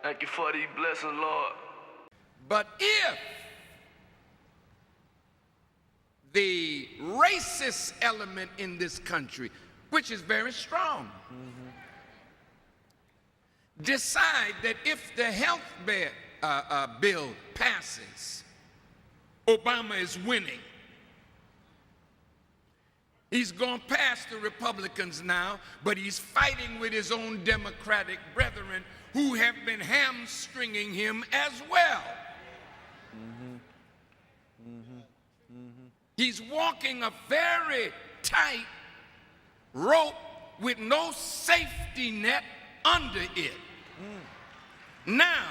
Thank you for these blessings, Lord. But if the racist element in this country, which is very strong, decide that if the health bill passes, Obama is winning. He's going to pass the Republicans now, but he's fighting with his own Democratic brethren who have been hamstringing him as well. He's walking a very tight rope with no safety net under it. Now,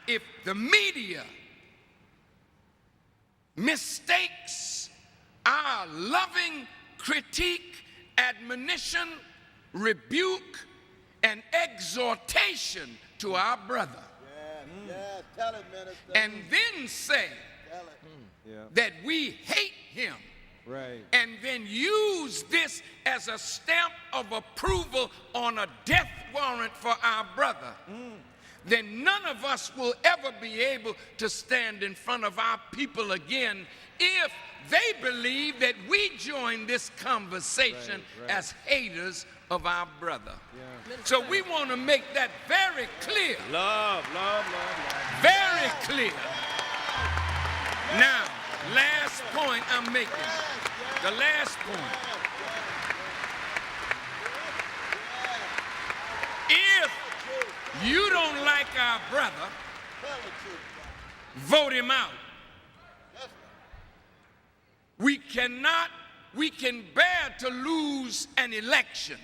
if the media mistakes our loving critique, admonition, rebuke, and exhortation to our brother, Tell it, minister. and then say that we hate him, and then use this as a stamp of approval on a death warrant for our brother, then none of us will ever be able to stand in front of our people again if they believe that we join this conversation as haters of our brother. So we want to make that very clear. Love. Very clear. Now, last point I'm making. The last point. If you don't like our brother, vote him out. We can bear to lose an election,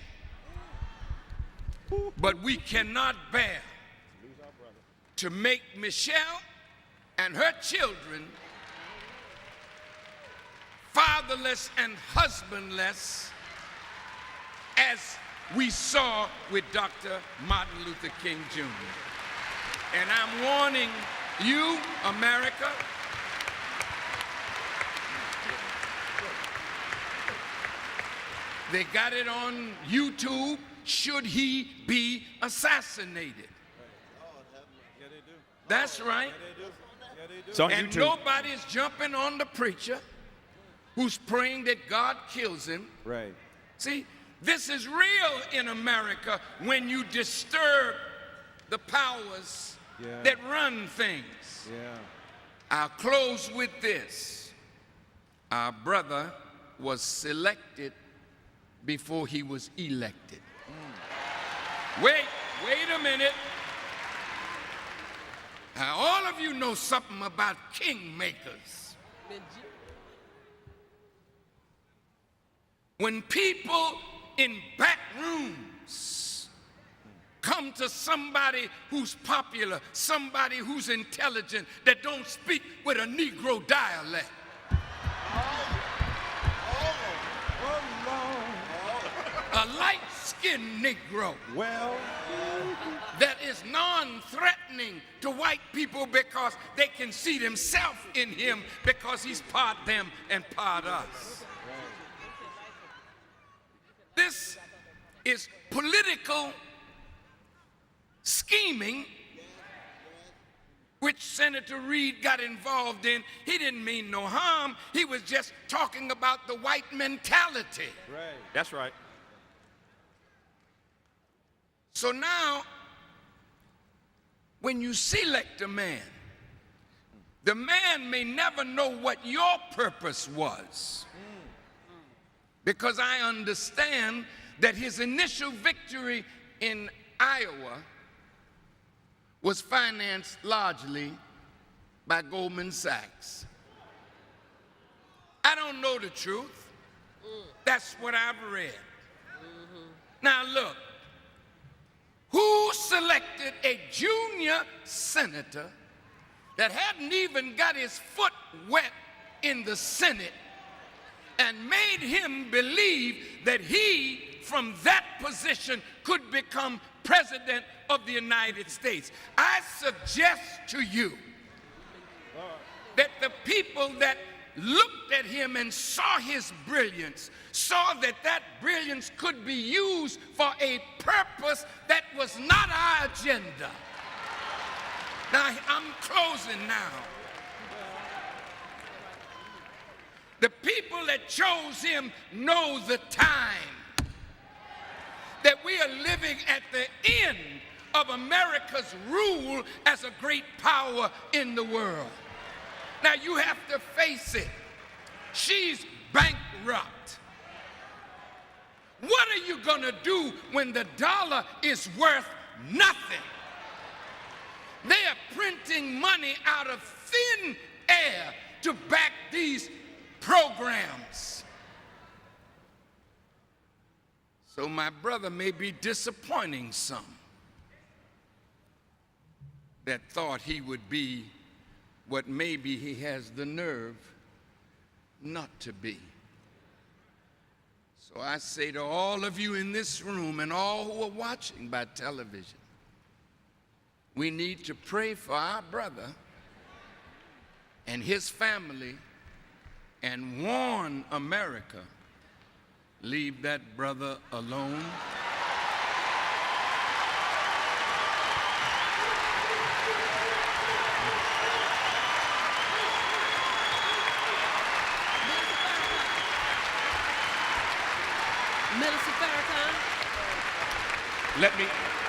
but we cannot bear to make Michelle and her children fatherless and husbandless, as we saw with Dr. Martin Luther King Jr. And I'm warning you, America, they got it on YouTube, should he be assassinated? That's right. It's on And YouTube. nobody's jumping on the preacher who's praying that God kills him. Right. See, this is real in America when you disturb the powers that run things. I'll close with this. Our brother was selected before he was elected. Wait a minute. Now, all of you know something about kingmakers. When people in back rooms come to somebody who's popular, somebody who's intelligent, that don't speak with a Negro dialect, a light-skinned Negro that is non-threatening to white people because they can see themselves in him because he's part them and part us. This is political scheming, which Senator Reid got involved in. He didn't mean no harm. He was just talking about the white mentality. That's right. So now, when you select a man, the man may never know what your purpose was. Because I understand that his initial victory in Iowa was financed largely by Goldman Sachs. I don't know the truth. That's what I've read. Now look, who selected a junior senator that hadn't even got his foot wet in the Senate and made him believe that he, from that position, could become president of the United States? I suggest to you that the people that looked at him and saw his brilliance, saw that that brilliance could be used for a purpose that was not our agenda. Now, I'm closing now. The people that chose him know the time that we are living at the end of America's rule as a great power in the world. Now, you have to face it. She's bankrupt. What are you going to do when the dollar is worth nothing? They are printing money out of thin air to back these programs. So my brother may be disappointing some that thought he would be what maybe he has the nerve not to be. So I say to all of you in this room and all who are watching by television, we need to pray for our brother and his family and warn America, leave that brother alone. Minister Farrakhan? Let me.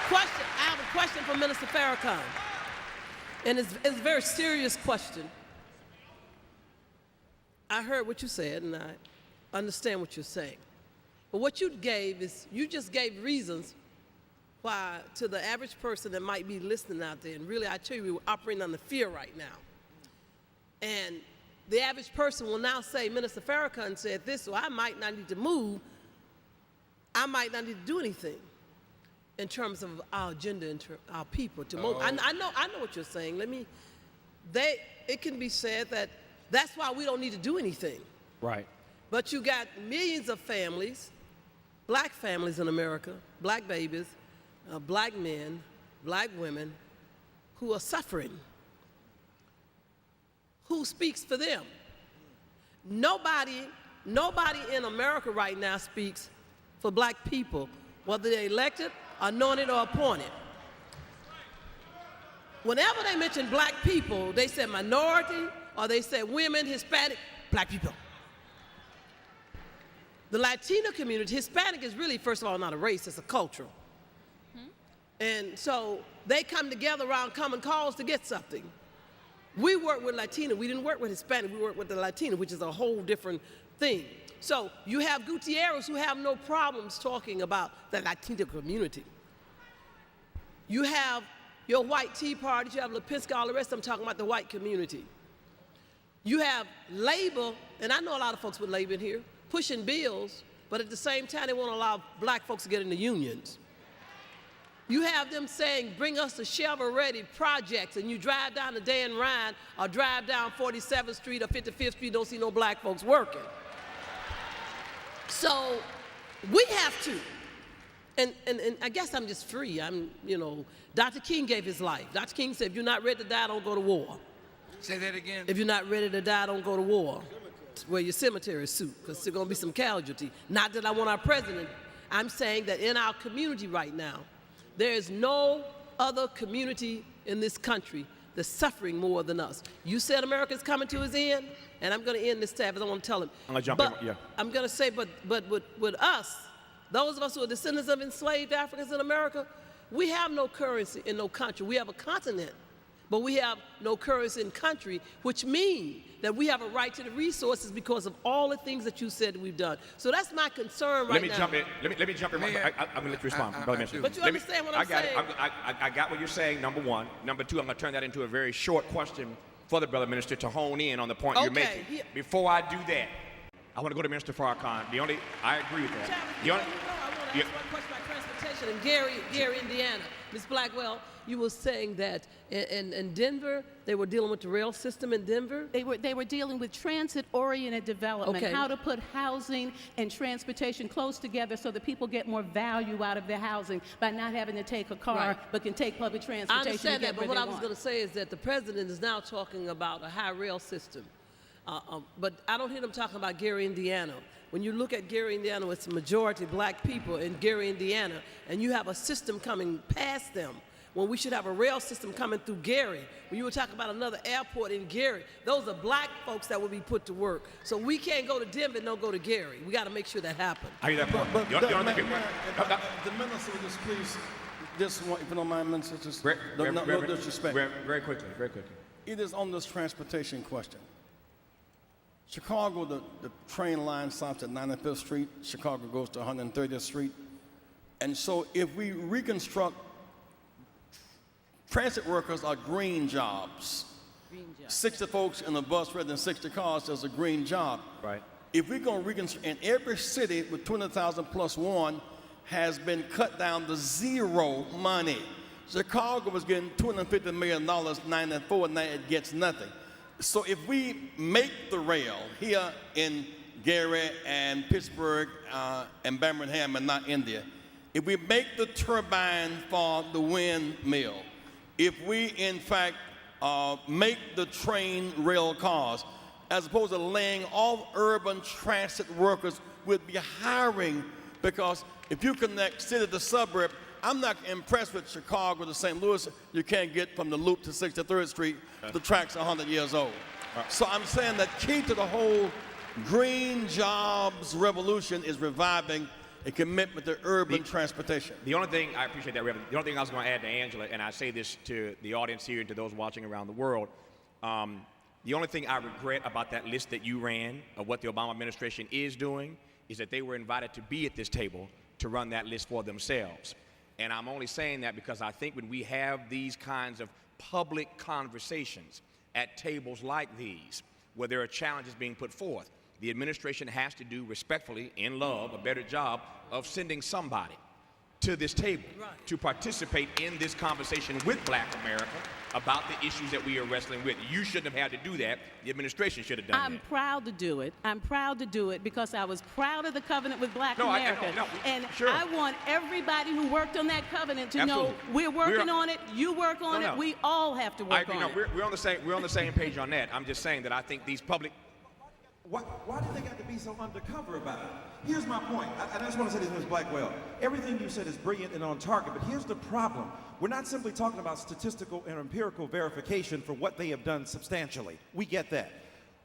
I have a question for Minister Farrakhan. And it's a very serious question. I heard what you said, and I understand what you're saying. But what you gave is, you just gave reasons why, to the average person that might be listening out there, and really I tell you, we're operating under fear right now. And the average person will now say, Minister Farrakhan said this, so I might not need to move. I might not need to do anything in terms of our agenda, our people to move. I know what you're saying. It can be said that that's why we don't need to do anything. Right. But you got millions of families, black families in America, black babies, black men, black women, who are suffering. Who speaks for them? Nobody in America right now speaks for black people, whether they're elected, anointed, or appointed. Whenever they mention black people, they say minority, or they say women, Hispanic, black people. The Latino community, Hispanic is really, first of all, not a race, it's a culture. And so they come together around common cause to get something. We work with Latino, we didn't work with Hispanic, we work with the Latino, which is a whole different thing. So you have Gutierrez who have no problems talking about the Latino community. You have your white Tea Party, you have Lipinski, all the rest of them talking about the white community. You have labor, and I know a lot of folks with labor in here, pushing bills, but at the same time they won't allow black folks to get in the unions. You have them saying, bring us the shovel-ready projects, and you drive down the Dan Ryan or drive down 47th Street or 55th Street, don't see no black folks working. So we have to, and I guess I'm just free. Dr. King gave his life. Dr. King said, if you're not ready to die, don't go to war. Say that again. If you're not ready to die, don't go to war. Wear your cemetery suit, because there's going to be some casualty. Not that I want our president. I'm saying that in our community right now, there is no other community in this country that's suffering more than us. You said America's coming to its end, and I'm going to end this tab, I don't want to tell him. I'm going to jump in, yeah. I'm going to say, but with us, those of us who are descendants of enslaved Africans in America, we have no currency in no country. We have a continent, but we have no currency in country, which means that we have a right to the resources because of all the things that you said that we've done. So that's my concern right now. Let me jump in. I'm going to let you respond. But you understand what I'm saying? I got what you're saying, number one. Number two, I'm going to turn that into a very short question for the brother minister to hone in on the point you're making. Before I do that, I want to go to Minister Farrakhan. I agree with that. I want to ask one question about transportation in Gary, Indiana. Ms. Blackwell, you were saying that in Denver, they were dealing with the rail system in Denver? They were dealing with transit-oriented development, how to put housing and transportation close together so that people get more value out of their housing by not having to take a car, but can take public transportation. I understand to get that, but where what they I was going to say is that the president is now talking about a high rail system. But I don't hear them talking about Gary, Indiana. When you look at Gary, Indiana, it's a majority black people in Gary, Indiana, and you have a system coming past them when we should have a rail system coming through Gary. When you were talking about another airport in Gary, those are black folks that will be put to work. So we can't go to Denver and don't go to Gary. We got to make sure that happens. I hear that point. The minister would just please, just one, if you don't mind, minister, just no disrespect. Very quickly. It is on this transportation question. Chicago, the train line stops at 95th Street. Chicago goes to 130th Street. And so if we reconstruct, transit workers are green jobs. 60 folks in a bus rather than 60 cars is a green job. Right. If we're going to reconstruct, and every city with 20,000 plus one has been cut down to zero money. Chicago was getting $250 million, 94, and now it gets nothing. So if we make the rail here in Gary and Pittsburgh and Birmingham and not India, if we make the turbine for the windmill, if we in fact make the train rail cars, as opposed to laying off urban transit workers, we'd be hiring, because if you connect city to suburb, I'm not impressed with Chicago to St. Louis. You can't get from the Loop to 63rd Street. The track's 100 years old. So I'm saying that key to the whole green jobs revolution is reviving a commitment to urban transportation. The only thing, I appreciate that, Reverend. The only thing I was going to add to Angela, and I say this to the audience here and to those watching around the world, the only thing I regret about that list that you ran of what the Obama administration is doing is that they were invited to be at this table to run that list for themselves. And I'm only saying that because I think when we have these kinds of public conversations at tables like these, where there are challenges being put forth, the administration has to do, respectfully, in love, a better job of sending somebody to this table to participate in this conversation with Black America about the issues that we are wrestling with. You shouldn't have had to do that. The administration should have done that. I'm proud to do it. I'm proud to do it because I was proud of the covenant with Black America. I want everybody who worked on that covenant to know we're working on it, you work on it, we all have to work on it. We're on the same page on that. I'm just saying that I think these public... Why do they got to be so undercover about it? Here's my point, and I just want to say this, Ms. Blackwell. Everything you said is brilliant and on target, but here's the problem. We're not simply talking about statistical and empirical verification for what they have done substantially. We get that.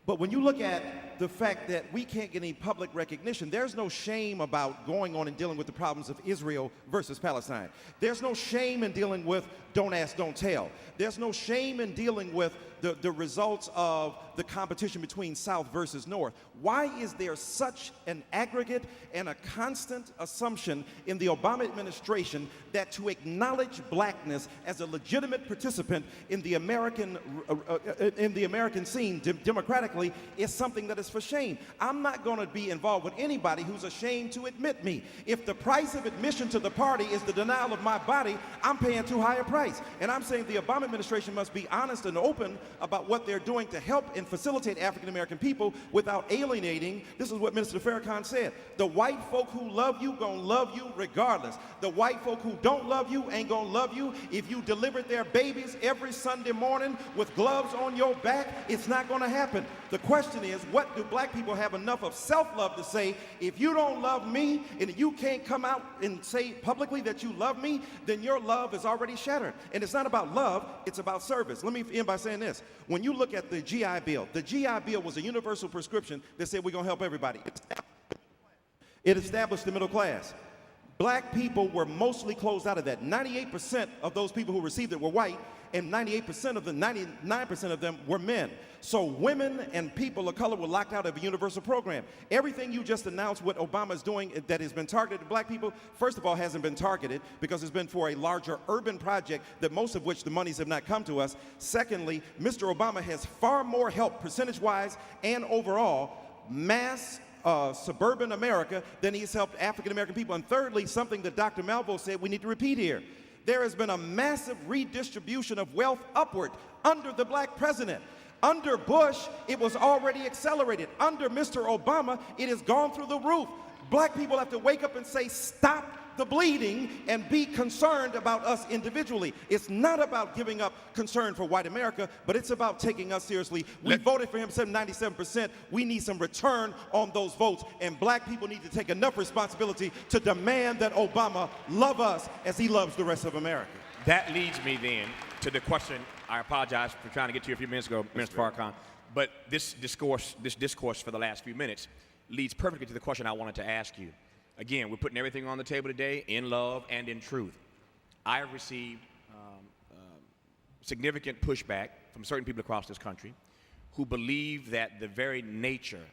But when you look at the fact that we can't get any public recognition, there's no shame about going on and dealing with the problems of Israel versus Palestine. There's no shame in dealing with don't ask, don't tell. There's no shame in dealing with the results of the competition between South versus North. Why is there such an aggregate and a constant assumption in the Obama administration that to acknowledge blackness as a legitimate participant in the American scene democratically is something that is for shame? I'm not going to be involved with anybody who's ashamed to admit me. If the price of admission to the party is the denial of my body, I'm paying too high a price. And I'm saying the Obama administration must be honest and open about what they're doing to help and facilitate African American people without alienating. This is what Minister Farrakhan said. The white folk who love you gonna love you regardless. The white folk who don't love you ain't gonna love you. If you delivered their babies every Sunday morning with gloves on your back, it's not gonna happen. The question is, what do black people have enough of self-love to say, if you don't love me and you can't come out and say publicly that you love me, then your love is already shattered. And it's not about love, it's about service. Let me end by saying this. When you look at the GI Bill was a universal prescription that said we're gonna help everybody. It established the middle class. Black people were mostly closed out of that. 98% of those people who received it were white, and 99% of them were men. So women and people of color were locked out of a universal program. Everything you just announced what Obama is doing that has been targeted to black people, first of all, hasn't been targeted because it's been for a larger urban project that most of which the monies have not come to us. Secondly, Mr. Obama has far more help percentage-wise and overall mass suburban America than he's helped African American people. And thirdly, something that Dr. Malvo said we need to repeat here. There has been a massive redistribution of wealth upward under the black president. Under Bush, it was already accelerated. Under Mr. Obama, it has gone through the roof. Black people have to wake up and say, stop the bleeding and be concerned about us individually. It's not about giving up concern for white America, but it's about taking us seriously. We voted for him 97%. We need some return on those votes, and black people need to take enough responsibility to demand that Obama love us as he loves the rest of America. That leads me then to the question. I apologize for trying to get to you a few minutes ago, Mr. Farrakhan, but this discourse for the last few minutes leads perfectly to the question I wanted to ask you. Again, we're putting everything on the table today in love and in truth. I have received significant pushback from certain people across this country who believe that the very nature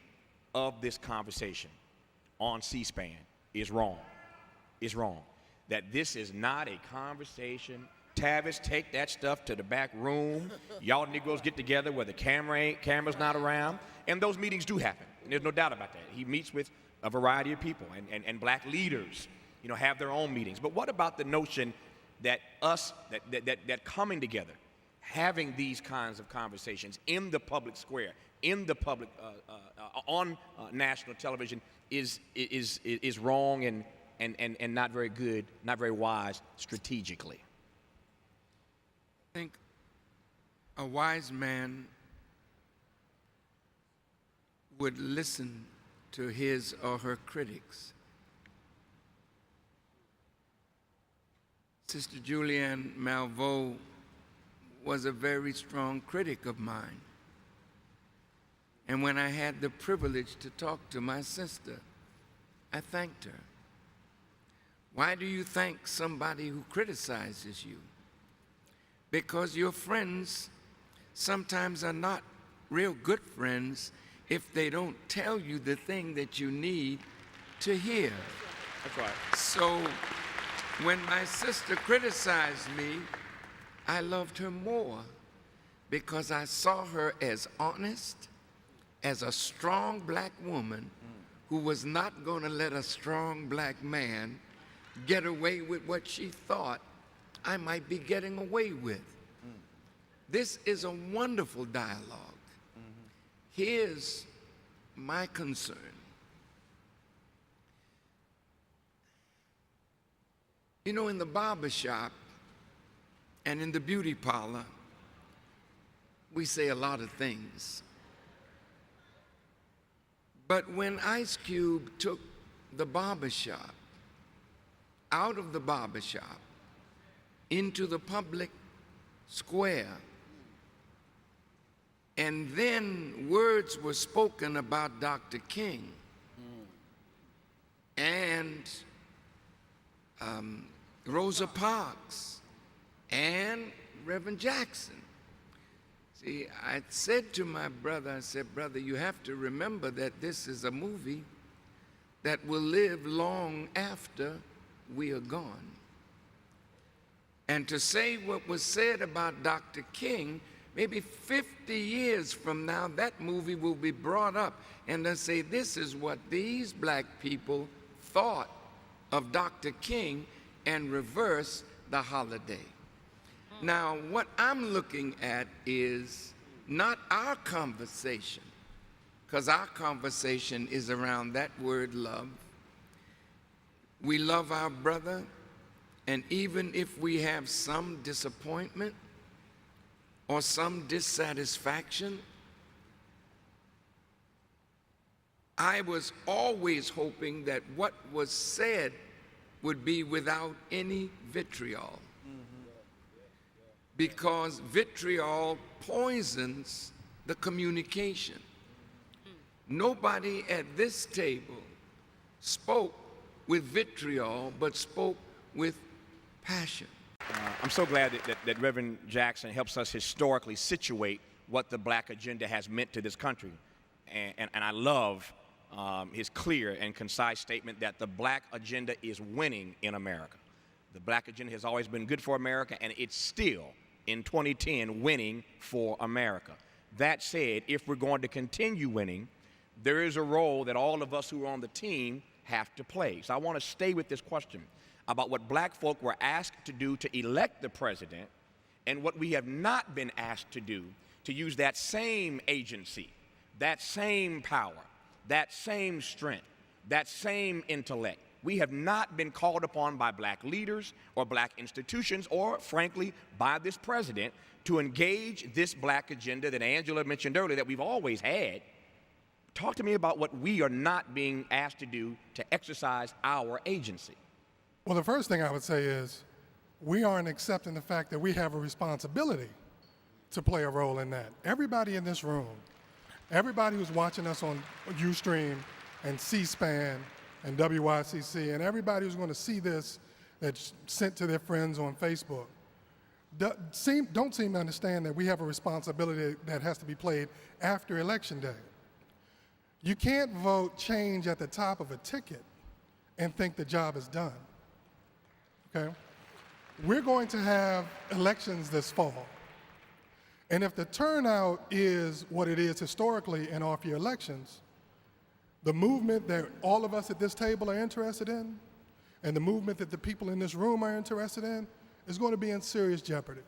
of this conversation on C-SPAN is wrong. That this is not a conversation. Tavis, take that stuff to the back room. Y'all Negroes get together where the camera's not around. And those meetings do happen. And there's no doubt about that. He meets with a variety of people, and black leaders, you know, have their own meetings. But what about the notion that that coming together, having these kinds of conversations in the public square, in the public, on national television is wrong and not very good, not very wise strategically? I think a wise man would listen to his or her critics. Sister Julianne Malveaux was a very strong critic of mine. And when I had the privilege to talk to my sister, I thanked her. Why do you thank somebody who criticizes you? Because your friends sometimes are not real good friends if they don't tell you the thing that you need to hear. That's right. So when my sister criticized me, I loved her more because I saw her as honest, as a strong black woman who was not going to let a strong black man get away with what she thought I might be getting away with. This is a wonderful dialogue. Here's my concern. You know, in the barber shop and in the beauty parlor, we say a lot of things. But when Ice Cube took the barber shop out of the barber shop into the public square, and then words were spoken about Dr. King and Rosa Parks and Reverend Jackson. See, I said to my brother, I said, brother, you have to remember that this is a movie that will live long after we are gone. And to say what was said about Dr. King, maybe 50 years from now, that movie will be brought up and they'll say, this is what these black people thought of Dr. King, and reverse the holiday. Now, what I'm looking at is not our conversation, because our conversation is around that word love. We love our brother, and even if we have some disappointment or some dissatisfaction, I was always hoping that what was said would be without any vitriol. Because vitriol poisons the communication. Nobody at this table spoke with vitriol, but spoke with passion. I'm so glad that Reverend Jackson helps us historically situate what the black agenda has meant to this country. And I love his clear and concise statement that the black agenda is winning in America. The black agenda has always been good for America, and it's still, in 2010, winning for America. That said, if we're going to continue winning, there is a role that all of us who are on the team have to play. So I want to stay with this question about what black folk were asked to do to elect the president and what we have not been asked to do to use that same agency, that same power, that same strength, that same intellect we have not been called upon by black leaders or black institutions or, frankly, by this president to engage this black agenda that Angela mentioned earlier that we've always had. Talk to me about what we are not being asked to do to exercise our agency. Well, the first thing I would say is we aren't accepting the fact that we have a responsibility to play a role in that. Everybody in this room, everybody who's watching us on Ustream and C-SPAN and WYCC, and everybody who's going to see this that's sent to their friends on Facebook, don't seem to understand that we have a responsibility that has to be played after Election Day. You can't vote change at the top of a ticket and think the job is done, okay? We're going to have elections this fall. And if the turnout is what it is historically in off-year elections, the movement that all of us at this table are interested in, and the movement that the people in this room are interested in, is going to be in serious jeopardy.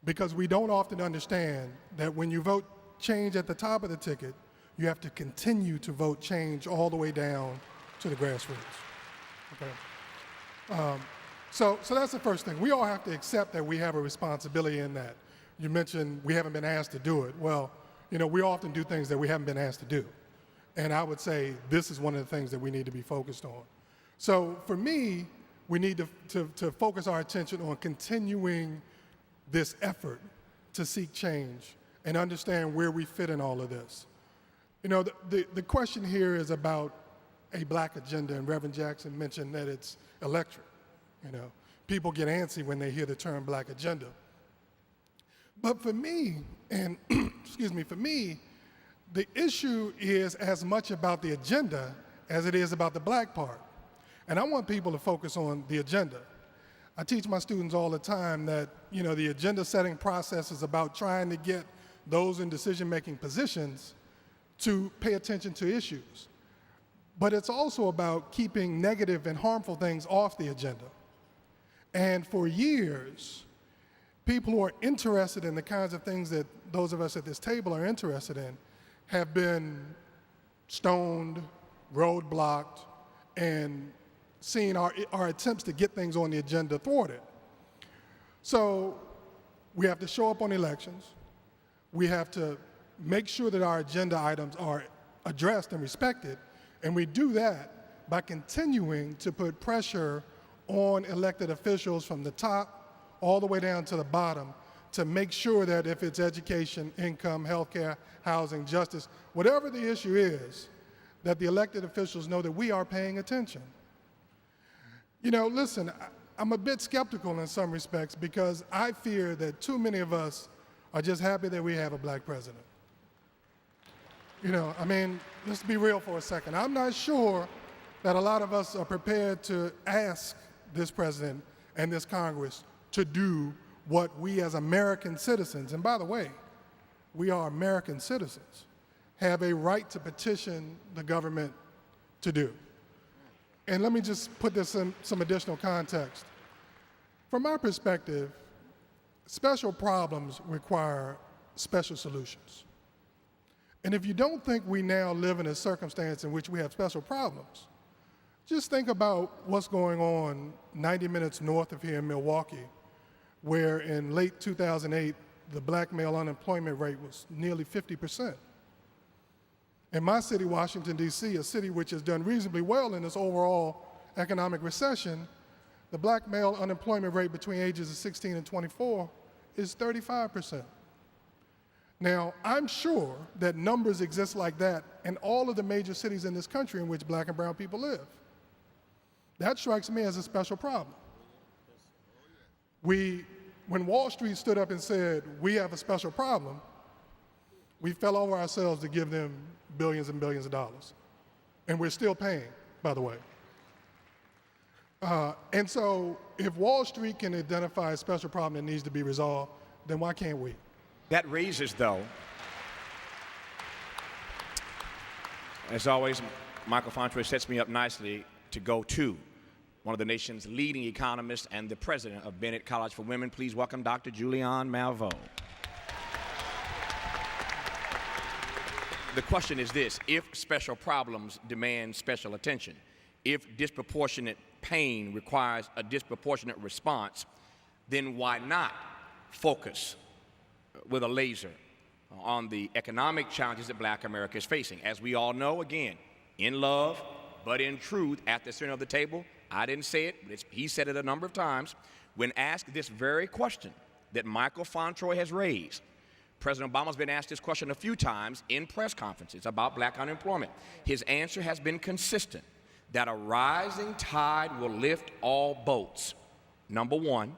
Because we don't often understand that when you vote change at the top of the ticket, you have to continue to vote change all the way down to the grassroots. Okay? So that's the first thing. We all have to accept that we have a responsibility in that. You mentioned we haven't been asked to do it. Well, you know, we often do things that we haven't been asked to do. And I would say this is one of the things that we need to be focused on. So for me, we need to focus our attention on continuing this effort to seek change and understand where we fit in all of this. You know, the question here is about a black agenda, and Reverend Jackson mentioned that it's electric. You know, people get antsy when they hear the term black agenda. But for me, and excuse me, for me, the issue is as much about the agenda as it is about the black part. And I want people to focus on the agenda. I teach my students all the time that, you know, the agenda setting process is about trying to get those in decision-making positions to pay attention to issues. But it's also about keeping negative and harmful things off the agenda. And for years, people who are interested in the kinds of things that those of us at this table are interested in have been stoned, roadblocked, and seen our attempts to get things on the agenda thwarted. So we have to show up on elections. We have to make sure that our agenda items are addressed and respected, and we do that by continuing to put pressure on elected officials from the top all the way down to the bottom to make sure that if it's education, income, healthcare, housing, justice, whatever the issue is, that the elected officials know that we are paying attention. You know, listen, I'm a bit skeptical in some respects because I fear that too many of us are just happy that we have a black president. You know, I mean, let's be real for a second. I'm not sure that a lot of us are prepared to ask this president and this Congress to do what we as American citizens, and by the way, we are American citizens, have a right to petition the government to do. And let me just put this in some additional context. From my perspective, special problems require special solutions. And if you don't think we now live in a circumstance in which we have special problems, just think about what's going on 90 minutes north of here in Milwaukee, where in late 2008, the black male unemployment rate was nearly 50%. In my city, Washington, D.C., a city which has done reasonably well in this overall economic recession, the black male unemployment rate between ages of 16 and 24 is 35%. Now, I'm sure that numbers exist like that in all of the major cities in this country in which black and brown people live. That strikes me as a special problem. When Wall Street stood up and said, we have a special problem, we fell over ourselves to give them billions and billions of dollars. And we're still paying, by the way. And so if Wall Street can identify a special problem that needs to be resolved, then why can't we? That raises, though, as always, Michael Fontre sets me up nicely to go to one of the nation's leading economists and the president of Bennett College for Women. Please welcome Dr. Julianne Malveaux. The question is this: if special problems demand special attention, if disproportionate pain requires a disproportionate response, then why not focus with a laser on the economic challenges that Black America is facing? As we all know, again, in love, but in truth, at the center of the table, I didn't say it, but he said it a number of times, when asked this very question that Michael Fontroy has raised. President Obama's been asked this question a few times in press conferences about Black unemployment. His answer has been consistent, that a rising tide will lift all boats, number one.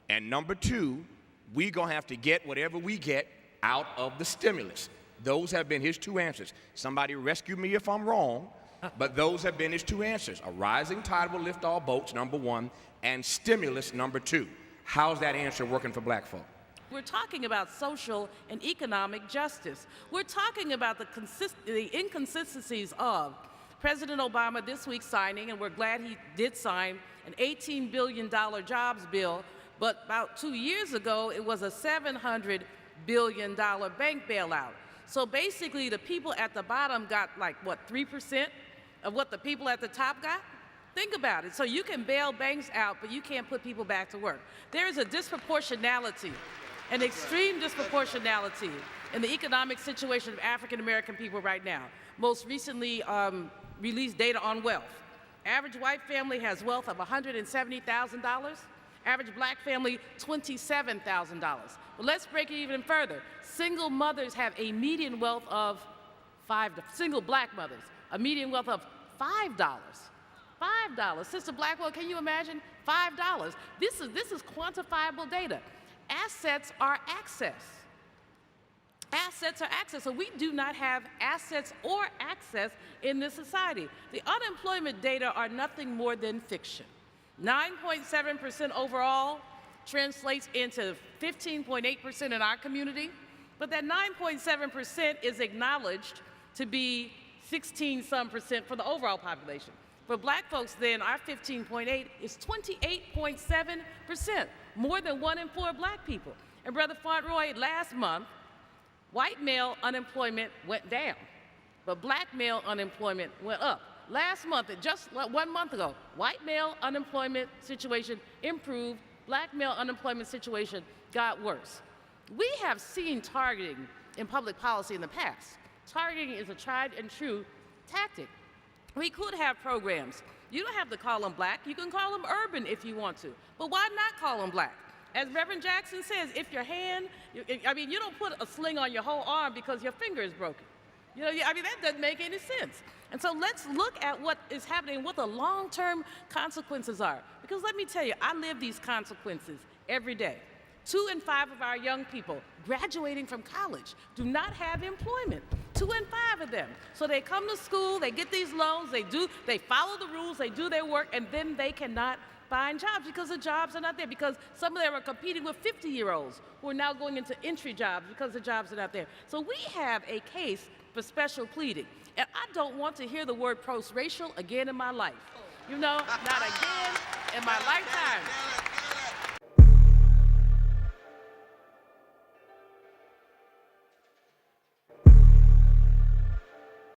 And number two, we're going to have to get whatever we get out of the stimulus. Those have been his two answers. Somebody rescue me if I'm wrong, but those have been his two answers. A rising tide will lift all boats, number one, and stimulus, number two. How's that answer working for Black folk? We're talking about social and economic justice. We're talking about the inconsistencies of President Obama this week signing, and we're glad he did sign, an $18 billion jobs bill, but about 2 years ago, it was a $700 billion bank bailout. So basically, the people at the bottom got like, what, 3% of what the people at the top got? Think about it. So you can bail banks out, but you can't put people back to work. There is a disproportionality, an extreme disproportionality in the economic situation of African American people right now. Most recently released data on wealth. Average white family has wealth of $170,000. Average Black family, $27,000. But let's break it even further. Single mothers have a median wealth of single Black mothers, a median wealth of $5. $5. Sister Blackwell, can you imagine? $5. This is quantifiable data. Assets are access. Assets are access. So we do not have assets or access in this society. The unemployment data are nothing more than fiction. 9.7% overall translates into 15.8% in our community, but that 9.7% is acknowledged to be 16-some% for the overall population. For Black folks, then, our 15.8 is 28.7%, more than 1 in 4 Black people. And Brother Fontroy, last month, white male unemployment went down, but Black male unemployment went up. Last month, just 1 month ago, white male unemployment situation improved, Black male unemployment situation got worse. We have seen targeting in public policy in the past. Targeting is a tried and true tactic. We could have programs. You don't have to call them Black. You can call them urban if you want to. But why not call them Black? As Reverend Jackson says, if your hand, you don't put a sling on your whole arm because your finger is broken. That doesn't make any sense. And so let's look at what is happening, what the long-term consequences are. Because let me tell you, I live these consequences every day. 2 in 5 of our young people graduating from college do not have employment. 2 in 5 of them. So they come to school, they get these loans, they follow the rules, they do their work, and then they cannot find jobs because the jobs are not there, because some of them are competing with 50-year-olds who are now going into entry jobs because the jobs are not there. So we have a case for special pleading. And I don't want to hear the word post-racial again in my life. Not again in my lifetime.